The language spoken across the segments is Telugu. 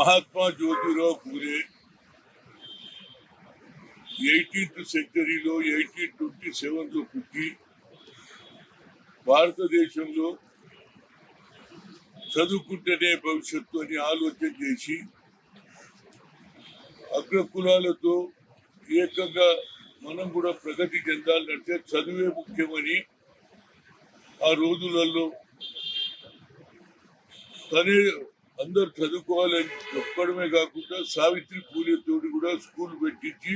మహాత్మా జ్యోతిరావు పూలే 18th సెంచరీలో 1827లో పుట్టి భారతదేశంలో చదువుకుంటేనే భవిష్యత్తు అని ఆలోచన చేసి అగ్రకులాలతో ఏకంగా మనం కూడా ప్రగతి చెందాలంటే చదువే ముఖ్యమని ఆ రోజులలో తనే అందరు చదువుకోవాలని చెప్పడమే కాకుండా సావిత్రి పూలే తోటి కూడా స్కూల్ పెట్టించి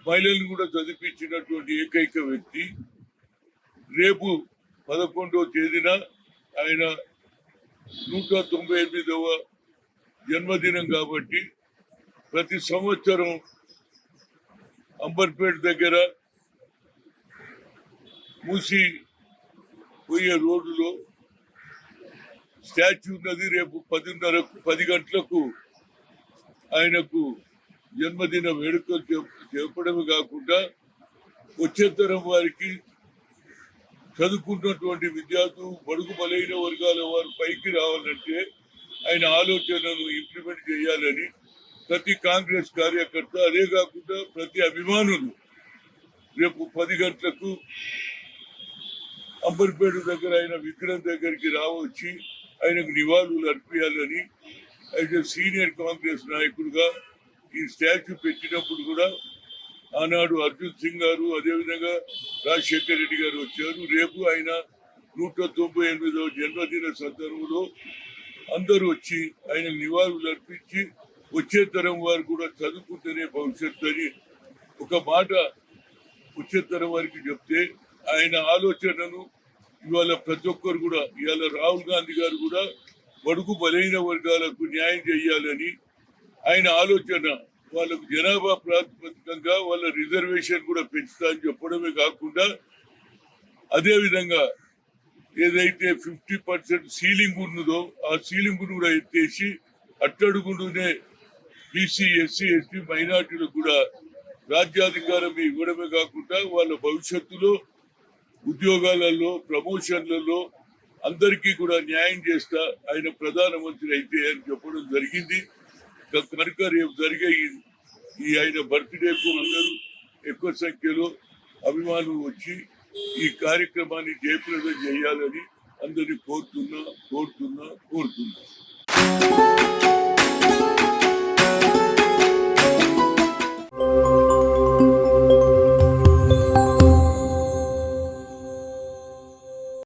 మహిళలను కూడా చదివించినటువంటి ఏకైక వ్యక్తి. రేపు 11వ తేదీన ఆయన 198వ జన్మదినం కాబట్టి ప్రతి సంవత్సరం అంబర్పేట దగ్గర మూసి పోయే రోడ్డులో స్టాచ్యూ ఉన్నది. రేపు 10 గంటలకు ఆయనకు జన్మదిన వేడుకలు చెప్పడమే కాకుండా వచ్చే తరం వారికి చదువుకున్నటువంటి విద్యార్థులు బడుగు బలైన వర్గాల వారు పైకి రావాలంటే ఆయన ఆలోచనను ఇంప్లిమెంట్ చేయాలని ప్రతి కాంగ్రెస్ కార్యకర్త, అదే కాకుండా ప్రతి అభిమానులు రేపు 10 గంటలకు అంబర్పేట దగ్గర ఆయన విగ్రహం దగ్గరికి రావచ్చి ఆయనకు నివాళులు అర్పించాలని. అయితే సీనియర్ కాంగ్రెస్ నాయకుడుగా ఈ స్టాచ్యూ పెట్టినప్పుడు కూడా ఆనాడు అర్జున్ సింగ్ గారు, అదేవిధంగా రాజశేఖర్ రెడ్డి గారు వచ్చారు. రేపు ఆయన 198వ జన్మదిన సందర్భంలో అందరూ వచ్చి ఆయనకు నివాళులు అర్పించి వచ్చే తరం వారు కూడా చదువుకుంటేనే భవిష్యత్తు అని ఒక మాట వచ్చే తరం వారికి చెప్తే ఆయన ఆలోచనను ఇవాళ ప్రతి ఒక్కరు కూడా, ఇవాళ రాహుల్ గాంధీ గారు కూడా బడుగు బలైన వర్గాలకు న్యాయం చేయాలని ఆయన ఆలోచన, వాళ్ళకు జనాభా ప్రాతిపదికంగా వాళ్ళ రిజర్వేషన్ కూడా పెంచుతా అని చెప్పడమే కాకుండా అదేవిధంగా ఏదైతే 50% సీలింగ్ ఉన్నదో ఆ సీలింగ్ కూడా ఎత్తేసి అట్టడుగునే బీసీ, ఎస్సీ, ఎస్టీ మైనార్టీలకు కూడా రాజ్యాధికారం ఇవ్వడమే కాకుండా వాళ్ళ భవిష్యత్తులో ఉద్యోగాలలో, ప్రమోషన్లలో అందరికీ కూడా న్యాయం చేస్తా ఆయన ప్రధానమంత్రి అయితే అని చెప్పడం జరిగింది. కనుక రేపు జరిగే ఈ ఆయన బర్త్డేకు అందరూ ఎక్కువ సంఖ్యలో అభిమానులు వచ్చి ఈ కార్యక్రమాన్ని జయప్రదం చేయాలని అందరినీ కోరుతున్నా.